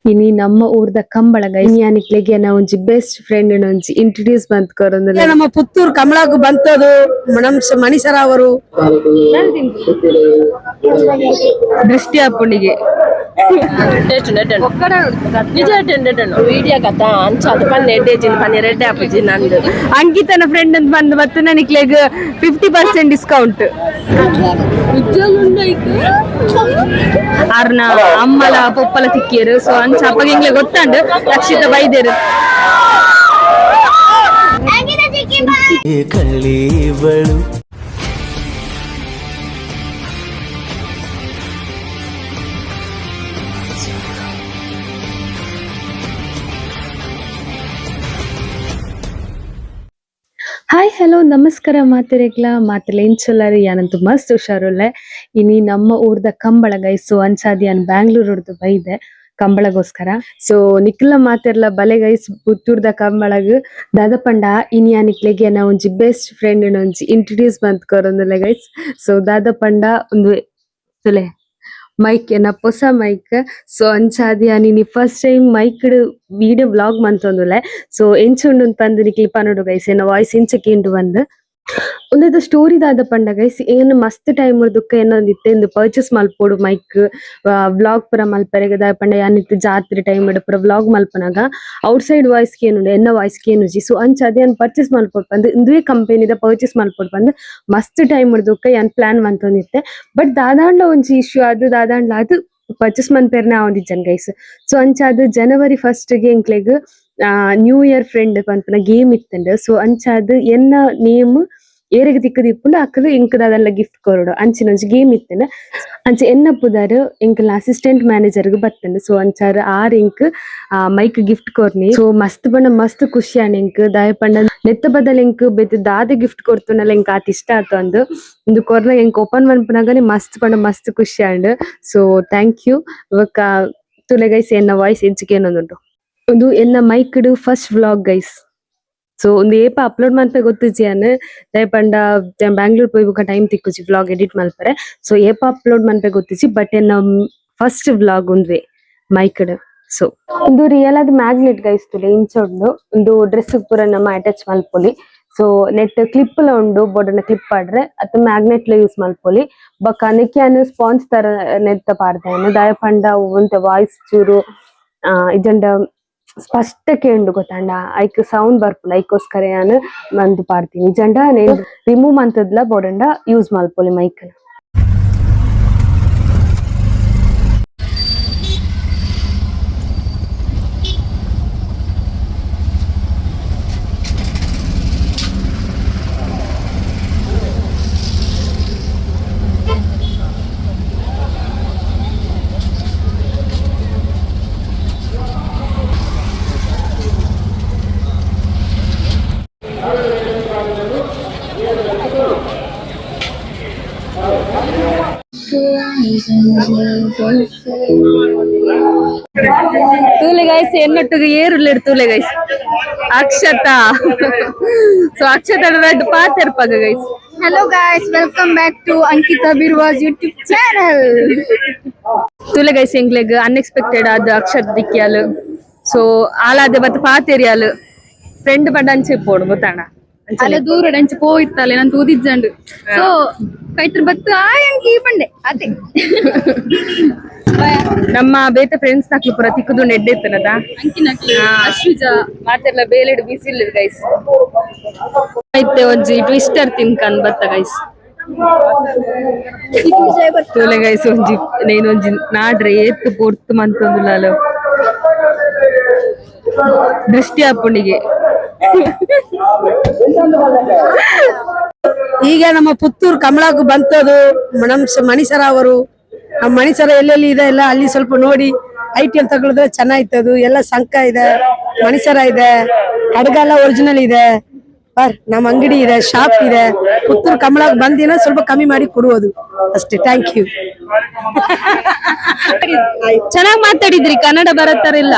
ಇನಿ ನಮ್ಮ ಊರ್ದ ಕಂಬಳಗ ಇನಿಯಾನಿಕ್ಲೆಗೆ ನಾವು ಒಂಜಿ ಬೆಸ್ಟ್ ಫ್ರೆಂಡ್ ಒಂಜಿ ಇಂಟ್ರೊಡ್ಯೂಸ್ ಬಂತ್ ಕೊರೊಂದುಲ್ಲೆ ನಮ್ಮ ಪುತ್ತೂರು ಕಮಲಾಗ್ ಬಂತದು ಮಣಿಸರ ಅವರು ದೃಷ್ಟಿ ಅಪ್ಪುನಿಗೆ ಅಂಕಿತನ ಫ್ರೆಂಡ್ ಅಂತ ಬಂದು ಮತ್ತು ನನಕ್ಲೆಗ್ 50% ಡಿಸ್ಕೌಂಟ್ ಆರ್ನ ಅಮ್ಮಲ ಪೊಪ್ಪಲ ತಿಕ್ಕಿಯರು ಸೊ ಅಂಚ ಅಪ್ಪಗೆ ಇಂಗ್ಲೆ ಗೊತ್ತಂಡು ರಕ್ಷಿತ ಬೈದೇರು ಕಳ್ಳೀವಳು ಹಾಯ್ ಹಲೋ ನಮಸ್ಕಾರ ಮಾತಿರೆಗ್ಲ ಮಾತಿಲ್ಲ ಇಂಚೊಲ್ಲರು ಯಾನಂತೂ ಮಸ್ತ್ ಹುಷಾರುಲ್ಲೆ ಇನಿ ನಮ್ಮ ಊರ್ದ ಕಂಬಳ ಗೈಸ್ ಸೊ ಅಂಚಾದಿ ಯಾನ್ ಬ್ಯಾಂಗ್ಳೂರ್ದು ಬೈದೆ ಕಂಬಳಗೋಸ್ಕರ ಸೊ ನಿಕ್ಲ ಮಾತಿರ್ಲ ಬಲೆ ಗೈಸ್ ಪುತ್ತೂರ್ದ ಕಂಬಳಗ್ ದಾದಪಂಡ ಇನಿ ಆ ನಿಕ್ಲೆಗೆ ನಾ ಒಂಜಿ ಬೆಸ್ಟ್ ಫ್ರೆಂಡ್ ಒಂಜಿ ಇಂಟ್ರೊಡ್ಯೂಸ್ ಬಂತ್ ಕೊರೊಂದುಲ್ಲೆ ಗೈಸ್ ಸೊ ದಾದಪಂಡ ಒಂದು ತುಲೆ ಮೈಕ್ ಎನ್ನ ಹೊಸ ಮೈಕ್ ಸೊ ಅಂಚಾದಿ ನೀ first time mic video vlog ಮಂತೊಂದುಲ್ಲೆ ಸೊ ಎಂಚುಂಡು ಪಂದ್ ನಿಕ್ಲಿ ಪನೋಡು ಗೈಸ್ ಎನ್ನ ವಾಯ್ಸ್ ಇಂಚಕೇಂಡು ಬಂದ್ ಒಂದದ ಸ್ಟೋರಿ ದಾದ ಪಂಡ ಗೈಸ್ ಏನು ಮಸ್ತ್ ಟೈಮ್ ದುಕ್ಕ ಏನೊಂದಿತ್ತೆ ಇಂದು ಪರ್ಚೇಸ್ ಮಲ್ಪೋಡು ಮೈಕ್ ವ್ಲಾಗ್ ಪುರ ಮಲ್ಪರೆಗ ದಾದ ಪಂಡ ಯಾನಿತ್ತು ಜಾತ್ರೆ ಟೈಮ್ ಪುರ ವ್ಲಾಗ್ ಮಲ್ಪನಾಗ ಔಟ್ಸೈಡ್ ವಾಯ್ಸ್ ಕೇನುಂಡು ಎನ್ನ ವಾಯ್ಸ್ ಕೇನುಜಿ ಸೊ ಅಂಚ ಅದೇ ಯಾನ್ ಪರ್ಚೇಸ್ ಮಲ್ಪೋಡು ಬಂದು ಇಂದುವೆ ಕಂಪೆನಿದ ಪರ್ಚೇಸ್ ಮಲ್ಪೋಡು ಬಂದು ಮಸ್ತ್ ಟೈಮ್ ದುಕ್ಕ ಯಾನ್ ಪ್ಲಾನ್ ಮಂತೊಂದಿತ್ತೆ ಬಟ್ ದಾದಾಂಡ್ಲ ಒಂಜಿ ಇಶ್ಯೂ ಅದು ಪರ್ಚೇಸ್ ಮನ್ಪೇರ್ನ ಆವೊಂದಿಜ್ಜನ್ ಗೈಸ್ ಸೊ ಅಂಚ ಅದು ಜನವರಿ 1 ಗೆ ಎಂಕ್ಲೆಗ್ ನ್ಯೂ ಇಯರ್ ಫ್ರೆಂಡ್ ಪನ್ಪುನ ಗೇಮ್ ಇತ್ತಂಡ್ ಸೊ ಅಂಚ ಅದು ಎನ್ನ ನೇಮ್ ಏರೆಗ್ ತಿಕ್ಕುದು ಇಪ್ಪುಂಡು ಅಕ್ಕಲು ಎಂಕುದ ಅದೆಲ್ಲ ಗಿಫ್ಟ್ ಕೊರೋಡು ಅಂಚಿನ ಒಂಜಿ ಗೇಮ್ ಇತ್ತಂಡ್ ಅಂಚ ಎನ್ನ ಪುದಾರು ಎಂಕಲ್ನ ಅಸಿಸ್ಟೆಂಟ್ ಮ್ಯಾನೇಜರ್ಗ್ ಬತ್ತಂಡ್ ಸೊ ಅಂಚಾರು ಆರ್ ಎಂಕ್ ಮೈಕ್ ಗಿಫ್ಟ್ ಕೊರ್ನಿ ಸೊ ಮಸ್ತ್ ಪಂಡ ಮಸ್ತ್ ಖುಷಿ ಆಂಡ್ ಎಂಕ್ ದಾಯ ಪಂಡ ನೆತ್ತ ಬದಲ್ ಎಂಕ್ ಬೆತ್ ದಾದ ಗಿಫ್ಟ್ ಕೊರ್ತುನಲ್ಲ ಎಂಕ್ ಆತ್ ಇಷ್ಟ ಆತು ಅಂದು ಇಂದು ಕೊರ್ನ ಎಂಕ್ ಓಪನ್ ಮನ್ಪುನಾಗನೆ ಮಸ್ತ್ ಪಂಡ ಮಸ್ತ್ ಖುಷಿ ಆಂಡ್ ಸೊ ಥ್ಯಾಂಕ್ ಯು ಇವಕ್ಕ ತುಲೆ ಗೈಸ್ ಎನ್ನ ವಾಯ್ಸ್ ಎಂಚಿಕೇನೊಂದುಂಟು ಒಂದು ಎನ್ನ ಮೈಕ್ಡ್ ಫಸ್ಟ್ ವ್ಲಾಗ್ ಗೈಸ್ ಸೊ ಒಂದು ಏಪ ಅಪ್ಲೋಡ್ ಮಲ್ಪೆ ಗೊತ್ತಿಜ್ಜಿ ಅನ್ ದಯಪಂಡ ಬ್ಯಾಂಗ್ಳೂರ್ ಪೋಯಿ ಬೊಕ ಟೈಮ್ ತಿಕ್ಕುಜಿ ವ್ಲಾಗ್ ಎಡಿಟ್ ಮಲ್ಪರೆ ಸೊ ಏಪ ಅಪ್ಲೋಡ್ ಮಲ್ಪೆ ಗೊತ್ತಿಜ್ಜಿ ಬಟ್ ಎನ್ನ ಫಸ್ಟ್ ವ್ಲಾಗ್ ಉಂದ್ವೆ ಮೈಕ್ಡ್ ಸೊ ಇದು ರಿಯಲ್ ಆದ್ ಮ್ಯಾಗ್ನೆಟ್ ಗೈಸ್ ತುಲೆ ಇಂಚೊಂಡು ಒಂದು ಡ್ರೆಸ್ ಪೂರ ನಮ್ಮ ಅಟ್ಯಾಚ್ ಮಲ್ಪೊಲಿ ಸೊ ನೆಟ್ ಕ್ಲಿಪ್ ಲ ಉಂಡು ಬೋರ್ಡನ್ನ ಕ್ಲಿಪ್ ಆಡ್ರೆ ಅತ್ ಮ್ಯಾಗ್ನೆಟ್ ಲ ಯೂಸ್ ಮಲ್ಪೊಲಿ ಬೊಕ ನೆಕ್ಯಾನ್ ಸ್ಪಾಂಜ್ ತರ ನೆತ್ತ ಪಾಡ್ದೇನು ದಯಪಂಡ ಒಂತ ವಾಯ್ಸ್ ಚೂರು ಇಜಂಡ ಸ್ಪಷ್ಟ ಕೇಂಡು ಗೊತ್ತಂಡ ಐಕ್ ಸೌಂಡ್ ಬರ್ಪುಂಡು ಐಕೋಸ್ಕರ ಯಾನ್ ಮಂತ್ ಪಾಡ್ತೀನಿ ಇಜಂಡ ರಿಮೂವ್ ಮಂತದ್ಲ ಬೋಡಂಡ ಯೂಸ್ ಮಲ್ಪೊಲಿ ಮೈಕ್ ನ ತೂಲೆ ಗೈಸ್ ಎನ್ನೊಟ್ಟಿಗೆ ಏರುಲ್ಲೆಡ್ ತೂಲೆ ಗೈಸ್ ಅಕ್ಷತಾ ಸೊ ಅಕ್ಷತಾ ರೆಡ್ ಪಾತೆರ್ಪಗ guys Hello guys, welcome back to Ankita Birwa's YouTube channel. ತೂಲೆ ಗೈಸ್ ಎಂಗ್ಲೆಗ್ ಅನ್ಎಕ್ಸ್ಪೆಕ್ಟೆಡ್ ಆದ ಅಕ್ಷತ್ ದಿಕ್ಕಿಯಾಲು ಸೊ ಆಲಾದೆ ಬತ್ತ ಪಾತೆರಿಯಾಲು ಫ್ರೆಂಡ್ ಪಂಡ ಅಂಚೆ ಪೋಡು ಗೊತ್ತಾಣ ಅಲ್ಲ ದೂರ ಅಂಚೆ ಪೋಯಿತ್ತಲ್ಲ ನಾನು ತೂದಿಜ್ಜಂಡು ಸೊ ಕೈತ್ರ ಬತ್ತು ಆಯಂಕಿ ಪಂಡೆ ಅದೇ ನಮ್ಮ ಬೇತೆ ಫ್ರೆಂಡ್ಸ್ ನಕ್ಲು ಪುರ ತಿಕ್ಕುದು ನೆಡ್ಡೆ ಇತ್ತನದ ಅಂಕಿನಕ್ಲಿ ಅಶ್ವಿಜಾ ಮಾತೆರ್ಲ ಬೇಲೆಡ್ ಬಿಸಿಲ್ ಗೈಸ್ ಐತೆ ಒಂಜಿ ಟ್ವಿಸ್ಟರ್ ತಿನ್ಕಂದ್ ಬತ್ತ ಗೈಸ್ ತೂಲೆ ಗೈಸ್ ಒಂಜಿ ಒಂಜಿ ನಾಡ್ರೆ ಏತ್ತು ಪೊರ್ತು ಮಂತೊಂದುಲಾಲು ದೃಷ್ಟಿ ಅಪ್ಪುನಿಗೆ ಈಗ ನಮ್ಮ ಪುತ್ತೂರು ಕಮಲಾಗ್ ಬಂತದು ಮಣಿಸರ ಅವರು ನಮ್ಮ ಮಣಿಸರ ಎಲ್ಲೆಲ್ಲಿ ಇದೆ ಎಲ್ಲ ಅಲ್ಲಿ ಸ್ವಲ್ಪ ನೋಡಿ ಐಟಲ್ ತಗೊಳಿದ್ರೆ ಚೆನ್ನಾಗಿತ್ತದು ಎಲ್ಲ ಸಂಕ ಇದೆ ಮಣಿಸರ ಇದೆ ಕಡಗ ಎಲ್ಲ ಒರಿಜಿನಲ್ ಇದೆ ನಮ್ಮ ಅಂಗಡಿ ಇದೆ ಶಾಪ್ ಇದೆ ಪುತ್ತೂರು ಕಮಲಾಗ್ ಬಂದಿನ ಸ್ವಲ್ಪ ಕಮ್ಮಿ ಮಾಡಿ ಕೊಡುವುದು ಅಷ್ಟೇ ಥ್ಯಾಂಕ್ ಯು ಚೆನ್ನಾಗಿ ಮಾತಾಡಿದ್ರಿ ಕನ್ನಡ ಬರತ್ತಾರಿಲ್ಲ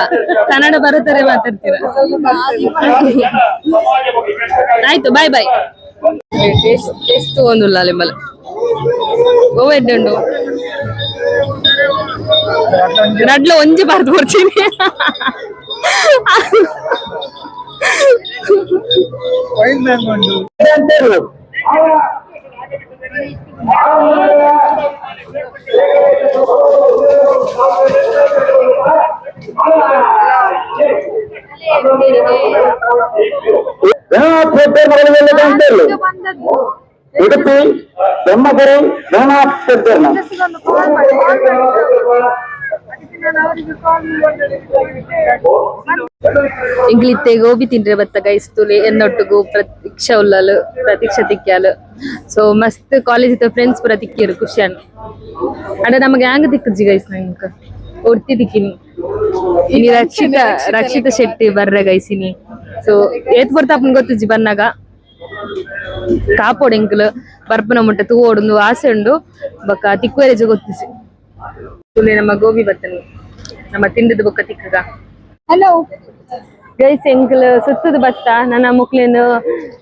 ಕನ್ನಡ ಬರತ್ತಾರೆ ಮಾತಾಡ್ತೀರಾ ಆಯ್ತು ಬಾಯ್ ಬಾಯ್ ಟೇಸ್ಟ್ ಒಂದಿಲ್ಲ ಅಲ್ಲಿ ಮಲ ಗೋವಾ ಎಡ್ಡುಂಡು ನಡ್ಲ ಒಂಜಿ ಬರ್ದು ಕೊಡ್ತೀನಿ ಉಡುಪಿ ಬ್ರಹ್ಮಗಿರಿ ವೇಣಾಪಟ್ಟಣ ಇಂಗ್ಲಿತ್ತೆ ಗೋಬಿ ತಿಂಡ್ರೆ ಬತ್ತ ಗೈಸ್ತುಲೆ ಎನ್ನೊಟ್ಟುಗು ಪ್ರತೀಕ್ಷಾ ಉಳ್ಳಲು ಪ್ರತೀಕ್ಷಾ ತಿಕ್ಕ್ಯಾಲು ಸೊ ಮಸ್ತ್ ಕಾಲೇಜ್ ಫ್ರೆಂಡ್ಸ್ ಪೂರ ತಿಕ್ಕಿರು ಖುಷಿಯನ್ ಅಡ ನಮಗೆ ಹ್ಯಾಂಗ ತಿಕ್ಕಜ್ಜಿ ಗೈಸ್ ನಂಗೆ ಒಡ್ತಿ ತಿಕ್ಕಿನಿ ಇನಿ ರಕ್ಷಿತ ಶೆಟ್ಟಿ ಬರ್ರೆ ಗೈಸಿನಿ ಸೊ ಏತ್ ಬರ್ತಾಪನ್ ಗೊತ್ತಜ್ಜಿ ಬನ್ನಾಗ ಕಾಪೋಡು ಎಂಕುಲು ಬರ್ಪನ ಮುಟ್ಟ ತೂವೋಡು ಆಸೆ ಉಂಡು ಬೊಕ್ಕ ತಿಕ್ಕುವರೆಜ ಗೊತ್ತಿಸಿ ತುಲೆ ನಮ್ಮ ಗೋಬಿ ಬತ್ತನಿ ನಮ್ಮ ತಿಂಡದ ಬೊಕ್ಕ ತಿಕ್ಕಗ ಹಲೋ ಗೈಸ್ ಎಂಕಲ್ ಸುತ್ತದ ಬತ್ತ ನನ್ನ ಮುಕ್ಲೇನು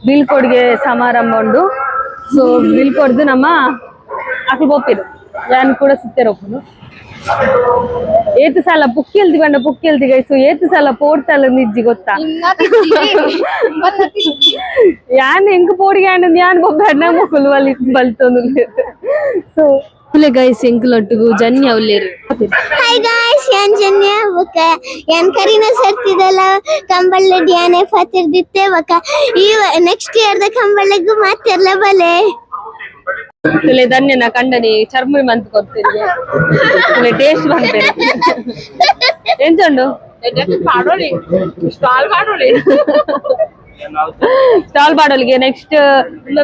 ಬೀಳ್ಕೊಡ್ಗೆ ಸಮಾರಂಭ ಉಂಡು ಸೊ ಬೀಳ್ಕೊಡ್ದು ನಮ್ಮ ಅಕ್ಲು ಬೋಪಿರು ಯಾನ್ ಕೂಡ ಸುತ್ತೇರೊಪ್ಪುನು ಏತು ಸಲ ಪುಕ್ಕಿಲ್ದಿ ಬಂಡ ಪುಕ್ಕಿಲ್ದಿ ಗೈಸು ಏತು ಸಲ ಪೋಡ್ತಲ್ಲ ನಿಜ್ಜಿ ಗೊತ್ತಾ ಯಾನ್ ಎಂಕ್ ಪೋಡಿಗೆ ಯಾನ್ ಬೊಬ್ಬ ಮುಕ್ಕುಲು ಅಲ್ಲಿ ಬಲ್ತೊಂದು ಸೊ ಗೈಸ್ ಎಂಕಲೊಟ್ಟಿಗೂ ಜನ್ಯ ಉಲ್ಲೇರು ಹಾಯ್ ಗಾಯ್ಸ್ ಯಾನ್ ಜನ್ಯ ಬೊಕ ಯಾನ್ ಕರಿನ ಸರ್ತಿದಲ್ಲ ಕಂಬಳ ಡ್ಯಾನೆ ಫತಿರ್ದಿತ್ತೆ ಬೊಕ ಈ ನೆಕ್ಸ್ಟ್ ಇಯರ್ ದ ಕಂಬಳಗೂ ಮಾತಿರ್ಲ ಬಲೆ ತುಲೆ ಧನ್ಯನ ಕಂಡನಿ ಚರ್ಮ ಮಂತ್ ಕೊಡ್ತೀರಿ ತುಲೆ ಟೇಸ್ಟ್ ಬಂತೇನೆ ಎಂತುಂಡು ಸ್ಟಾಲ್ ಮಾಡೋಲಿಗೆ ನೆಕ್ಸ್ಟ್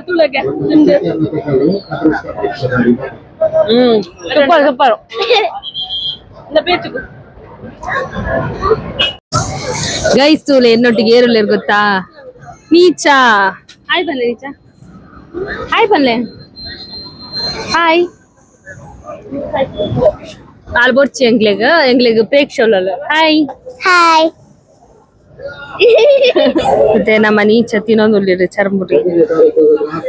ತುಲೆಗೆ ಸೂಪರ್ ಸೂಪರ್ ಗೈಸ್ ತುಲೆ ಎನ್ನೊಟ್ಟಿಗೆ ಏರುಲ್ಲೇರು ಗೊತ್ತಾ ನೀಚಾ ಹಾಯ್ ಬನ್ಲೆ ನೀಚಾ ಹಾಯ್ ಬನ್ಲೆ ಹಾಯ್ ಆಲ್ಬೋರ್ಚಿ ಎಂಗ್ಲೆಗ್ ಪ್ರೇಕ್ಷೋಲಲ್ಲ ಹಾಯ್ ಹಾಯ್ ಮತ್ತೆ ನಮ್ಮ ನೀಚ ತಿನ್ನೊಂದು ಚರ್ಮುರಿ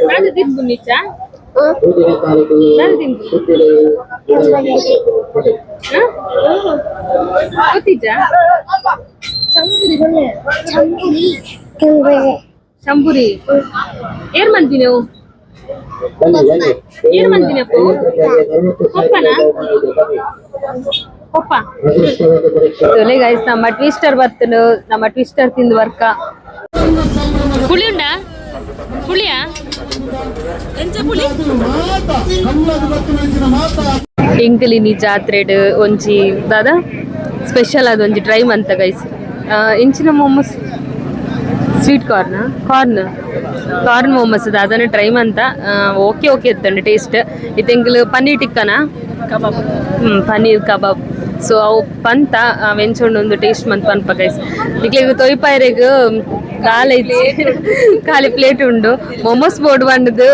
ನಾನು ತಿಂದು ನೀಚ ನಾನು ತಿಂದು ಗೊತ್ತಿದ್ದ ಶಂಭುರಿ ಏನ್ ಮಂತಿ ನೀವು ಏನ್ ಮಂತೀನಿ ಅಪ್ಪ ಪಪ್ಪನ ಪಪ್ಪ ಗೈಸ್ ನಮ್ಮ ಟ್ವಿಸ್ಟರ್ ಬರ್ತನು ನಮ್ಮ ಟ್ವಿಸ್ಟರ್ ತಿಂದು ವರ್ಕ ಹುಳಿ ಉಂಡಾ ಹುಳಿಯಾ ಎಂಚ ಹುಳಿ ಎಂಕಲಿನಿ ಜಾತ್ರೆಡ್ ಒಂಜಿ ದಾದ ಸ್ಪೆಷಲ್ ಆದ ಒಂಜಿ ಡ್ರೈವ್ ಅಂತ ಗೈಸ್ ಇಂಚಿನ ಮೊಮ್ಮಸ್ ಸ್ವೀಟ್ ಕಾರ್ನ್ ಮೊಮ್ಮಸ್ ಅದನ್ನ ಟ್ರೈ ಅಂತ ಓಕೆ ಇತ್ತಂಡು ಟೇಸ್ಟ್ ಇತ್ತೆಂಕಲ್ ಪನ್ನೀರ್ ಟಿಕ್ಕನ ಕಬಾಬ್ ಪನ್ನೀರ್ ಕಬಾಬ್ ಸೊ ಅವು ಪಂತ ವೆಂಚೊಂಡು ಒಂದು ಟೇಸ್ಟ್ ಮಂತ್ ಪನ್ಪ ಗೈಸ್ ಇಕ್ಲಿಗೆ ತೊಯ್ಪಾಯ್ರೆಗ್ ಖಾಲಿ ಪ್ಲೇಟ್ ಉಂಡು ಮೊಮೋಸ್ ಬೋರ್ಡ್ ಬಂಡದು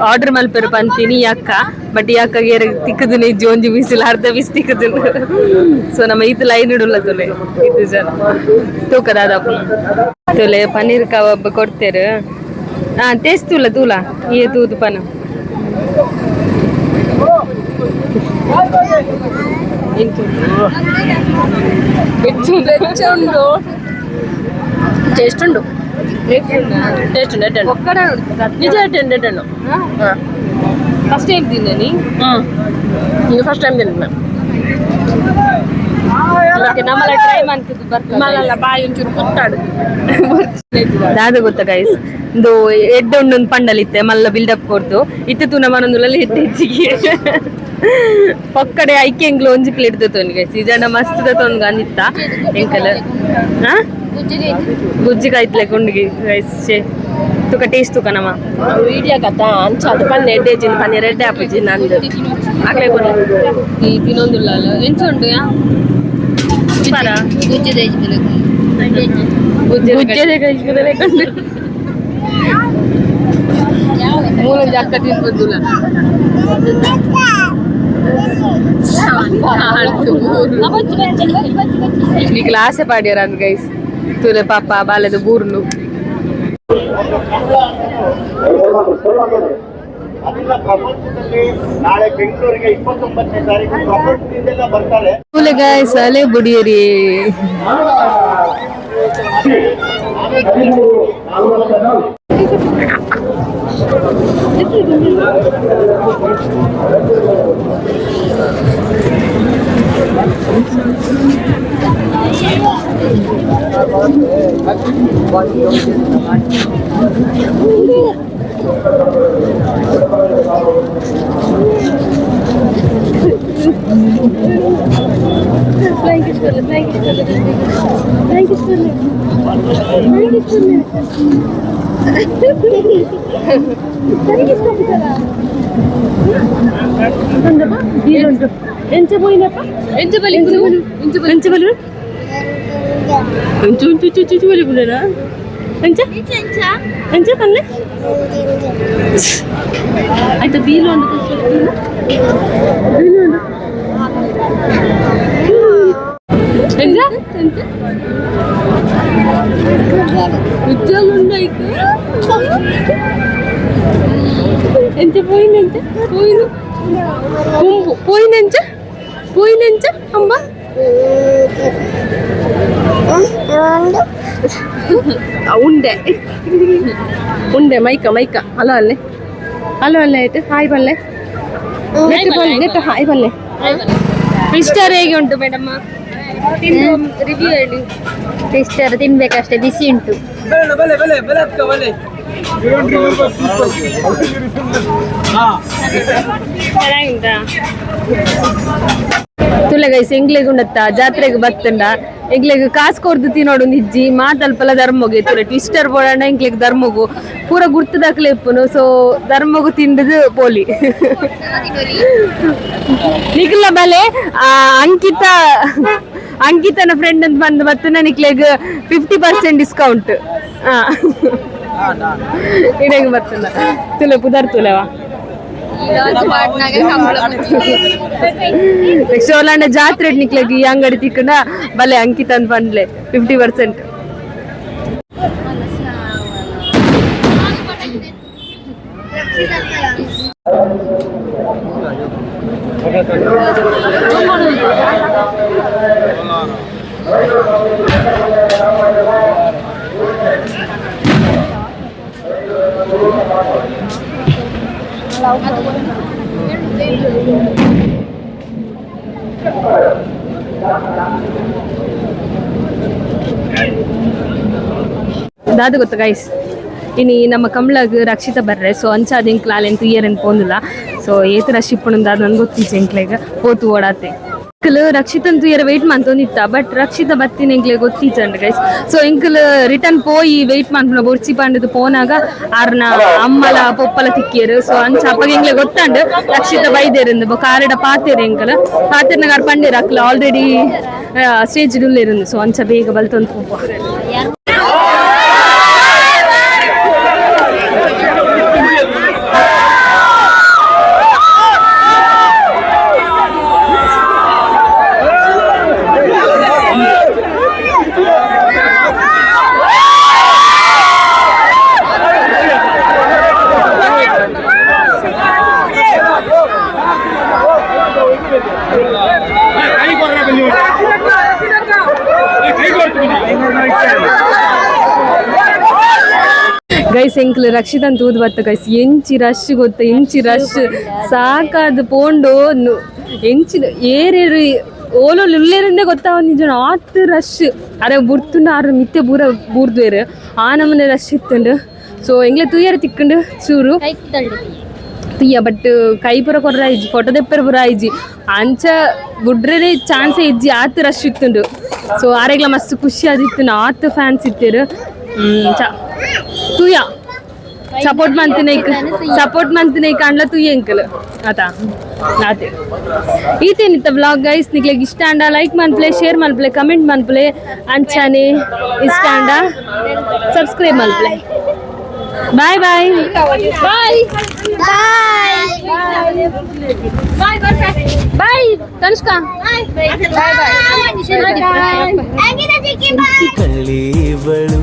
ಆರ್ಡರ್ ಮಲ್ಪೆರು ಪಂತೀನಿ ಈ ಅಕ್ಕ ಬಟ್ ಈ ಅಕ್ಕಗೆ ತಿಕ್ಕದು ನಿಜ್ಜಿ ಒಂಜಿ ಬಿಸಿಲು ಅರ್ಧ ಬಿಸಿ ತಿಕ್ಕದು ಸೊ ನಮ್ಮ ಇದು ಲೈನ್ ಇಡುಲ್ಲ ತುಲೆ ಇದು ಜನ ತೂಕದ ತುಲೆ ಪನ್ನೀರ್ ಕಬಾಬ್ ಕೊಡ್ತೇರು ಟೇಸ್ಟ್ ತುಲ ತೂಲ ಈ ತೂತು ಪನ ಉಂಡು ಟೇಸ್ಟ್ ಉಂಡು ಟೇಸ್ಟ್ ನಿಜ ಫಸ್ಟ್ ಟೈಮ್ ತಿಂದೇನಿ ಫಸ್ಟ್ ಟೈಮ್ ತಿಂದ ನಮ್ಮಲ್ಲ ಟ್ರೈ ಮಾಡ್ತಿದ್ದು ಬರ್ತಲ್ಲ ಬಾಯಿ ಒಂಚೂರು ಕುತ್ತಾಡು ದಾದ ಗೊತ್ತಾ ಗೈಸ್ ಒಂದು ಎಡ್ಡೆ ಉಂಡೊಂದು ಪಂಡಲಿತ್ತೆ ಮಲ್ಲ ಬಿಲ್ಡಪ್ ಕೊಡ್ತು ಇತ್ತು ನಮ್ಮನೊಂದುಲಲ್ಲಿ ಹೆಚ್ಚಿಗೆ ಪಕ್ಕಡೆ ಐಕೆ ಎಂಗ್ಲು ಒಂಜಿ ಪ್ಲೇಟ್ ದೊತ್ತೊಂದು ಗೈಸ್ ಈ ಜನ ಮಸ್ತ್ ದೊತ್ತೊಂದು ಅಂದಿತ್ತ ಎಂಕಲ್ ಗುಜ್ಜಿ ಕಾಯ್ತ್ಲೆ ಕೊಂಡ್ಗಿ ಗೈಸ್ ತುಕ ಟೇಸ್ಟ್ ತುಕ ನಮ್ಮ ವಿಡಿಯೋ ಕಥಾ ಅಂಚಾದ ಪನ್ನೆ ಎಡ್ಡೆಜಿನ ಪನ್ನೆ ರೆಡ್ಡೆ ಆಪುಜಿ ನಂದು ಆಗ್ಲೇ ಕೊಡ್ಲಿ ಈ ತಿನ್ನೊಂದುಲ್ಲ ಎಂಚ ಉಂಟು ಯಾ ಪರ ಗುಜ್ಜೆದೆ ಕೈಸ್ಬಿಡಲೆ ಕಂಡು ಮೂಲೊಂದು ಅಕ್ಕ ತಿನ್ಬೋದಿಲ್ಲ ಈ ಕ್ಲಾಸೆ ಪಾಡ್ಯಾರ ಅಂದ್ ಗೈಸ್ ತುಲೆ ಪಾಪ ಬಾಲದ ಬೂರ್ಲು ಅದನ್ನ ಪ್ರಪಂಚದಲ್ಲಿ ನಾಳೆ ಬೆಂಗಳೂರಿಗೆ 29ನೇ ತಾರೀಕು ಪ್ರಪಂಚದಿಂದೆಲ್ಲ ಬರ್ತಾರೆ. ಗೈಸ್ ಅಲೆ ಬುಡಿಯರಿ ಎಂಚ ಬಲು ಆಯ್ತಾ ಬೀಲು ఎంత పోయిందంటే పోయిందంటే అమ్మ ఉండే మైಕ ಹಲೋ ಅಲ್ಲೇ ಆಯ್ತು ಹಾಯ್ ಬಲ್ಲೆ ನೆಟ್ ಹಾಯ್ ಬಲ್ಲೆ ಫಿಸ್ಟರ್ ಹೇಗೆ ಉಂಟು ಮೇಡಮ್ ರಿವ್ಯೂ ಹೇಳಿ ಸಿಸ್ಟರ್ ತಿನ್ಬೇಕಷ್ಟೇ, ಬಿಸಿ ಉಂಟು. ತುಲೆಗೈಸ್ ಎಂಗ್ಲೆಗ್ ಉಂಡತ್ತ ಜಾತ್ರೆಗೆ ಬತ್ತಂಡ ಎಂಗ್ಲೆಗ್ ಕಾಸು ಕೊರ್ದು ತಿನ್ನೋಡು ನಿಜ್ಜಿ ಮಾತಲ್ಪಲ ಧರ್ಮೋಗೆ ತುಲೆ ಟ್ವಿಸ್ಟರ್ ಬೋಡಂಡ ಎಂಗ್ಲೆಗ್ ಧರ್ಮಗು ಪೂರ ಗುರ್ತದಾಕ್ಲೆ ಇಪ್ಪುನು. ಸೊ ಧರ್ಮಗು ತಿಂಡದು ಪೋಲಿ ನಿಕ್ಲ ಬಲೆ ಅಂಕಿತನ ಫ್ರೆಂಡ್ ಅಂತ ಬಂದು ಬತ್ತನ ನಿಕ್ಲೆಗ್ 50% ಡಿಸ್ಕೌಂಟ್ ಇಡಂಗ್ ಬರ್ತದ ತುಲೆ ಪುದರ್ ತುಲೆವಾ ಸೋಲಾಂಡ ಜಾತ್ರೆ ನಿಕ್ಲೆಗ್ ಈ ಅಂಗಡಿ ತಿಕ್ಕಂಡ ಬಲೆ ಅಂಕಿತ ಅಂತ ಬಂದ್ಲೆ 50%. ದಾದು ಗೊತ್ತ ಗೈಸ್ ಇನಿ ನಮ್ಮ ಕಂಬ್ಳಗ್ ರಕ್ಷಿತ ಬರ್ರೆ. ಸೊ ಅಂಚಾದ ಎಂಕ್ಲಾಲ್ ಎಂತ ಇಯರ್ ಅಂತ ಪೋಂದಿಲ್ಲ. ಸೊ ಏತ್ ರಶ್ ಇಪ್ಪುಂಡು ಅದು ನನ್ಗೆ ಗೊತ್ತಿತ್ತು ಎಂಕ್ಲೆಗ್ ಪೋತು ಓಡಾತೆ ಎಂಕಲ್ ರಕ್ಷಿತಂತೂ ಇಯರ್ ವೆಯ್ಟ್ ಮಂತೊಂದಿತ್ತ. ಬಟ್ ರಕ್ಷಿತ ಬತ್ತಿನ ಎಂಕ್ಲೆಗ್ ಗೊತ್ತಿತ್ತಂಡ್ ಗೈಸ್. ಸೊ ಎಂಕಲ್ ರಿಟರ್ನ್ ಪೋಯಿ ವೆಯ್ಟ್ ಮಾಡ್ಕೊಂಡು ಬೊರ್ಚಿ ಪಾಂಡದು ಪೋನಾಗ ಆರ್ನ ಅಮ್ಮಲ ಪೊಪ್ಪಲ ತಿಕ್ಕಿಯರು. ಸೊ ಅಂಚ ಅಪ್ಪಗ ಎಂಕ್ಲೆಗ್ ಗೊತ್ತಂಡ್ ರಕ್ಷಿತ ಬೈದೇರಿಂದ ಬೊ ಕಾರಡ ಪಾತೇರು ಎಂಕಲ್ ಪಾತೇರ್ನಾಗ ಆಡ್ ಪಂಡೇರು ಅಕ್ಲ ಆಲ್ರೆಡಿ ಸ್ಟೇಜ್ ಡುಲ್ಲೇருந்து. ಸೊ ಅಂಚ ಬೇಗ ಬಲ್ತೊಂದು ಪೋಪ ಗೈಸ್ ಎಂಕ್ಲು ರಕ್ಷಿತ ಅಂತ ಊದ್ ಬತ್ತ ಗೈಸ್ ಎಂಚಿ ರಶ್ ಗೊತ್ತ ಎಂಚಿ ರಶ್ ಸಾಕಾದ ಪೋಂಡು ಎಂಚಿನ ಏರೇರು ಓಲೋಲ್ ಉಳ್ಳೇರಿಂದೇ ಗೊತ್ತಾವಂದಿನ ಆತ್ ರಶ್ ಅರೆ ಬುರ್ತುಂಡು ಆರು ಮಿತ್ತೆ ಬೂರ ಬೂರ್ದ್ವೇರು ಆ ನಮ್ಮನೆ ರಶ್ ಇತ್ತಂಡು. ಸೊ ಎಂಗ್ಲೆ ತುಯ್ಯರು ತಿಕ್ಕಂಡು ಚೂರು ತುಯ್ಯ ಬಟ್ ಕೈ ಪುರ ಕೊರ್ರ ಇಜ್ಜಿ ಫೋಟೋ ದೆಪ್ಪರ ಪುರ ಇಜ್ಜಿ ಅಂಚ ಬುಡ್ರೆ ಚಾನ್ಸೇ ಇಜ್ಜಿ ಆತ್ ರಶ್ ಇತ್ತುಂಡು. ಸೊ ಆರೆಗ್ಲ ಮಸ್ತ್ ಖುಷಿ ಆದಿತ್ತು ಆತ್ ಫ್ಯಾನ್ಸ್ ಇತ್ತೇರು ತುಯ್ಯ ಸಪೋರ್ಟ್ ಮಂತಿನ ಕಾಣ್ಲ ತುಯ್ಯ ಎಂಕಲ್ ಆತಾ ಆತೆ ಈತೇನಿತ್ತ ಬ್ಲಾಗ್ ಗೈಸ್ ನಿಕ್ಲೆಗ್ ಇಷ್ಟ ಅಂಡ ಲೈಕ್ ಮನ್ಪ್ಲೆ ಶೇರ್ ಮನ್ಪ್ಲೆ ಕಮೆಂಟ್ ಮನ್ಪ್ಲೆ ಅಂಚಾನೆ ಇಷ್ಟ ಅಂಡ ಸಬ್ಸ್ಕ್ರೈಬ್ ಮನ್ಪ್ಲೆ. ಬಾಯ್ ಬಾಯ್ ಬಾಯ್ ಬಾಯ್ ಬಾಯ್ ತನುಷ್ಕಾ ಬಾಯ್ ಬಾಯ್.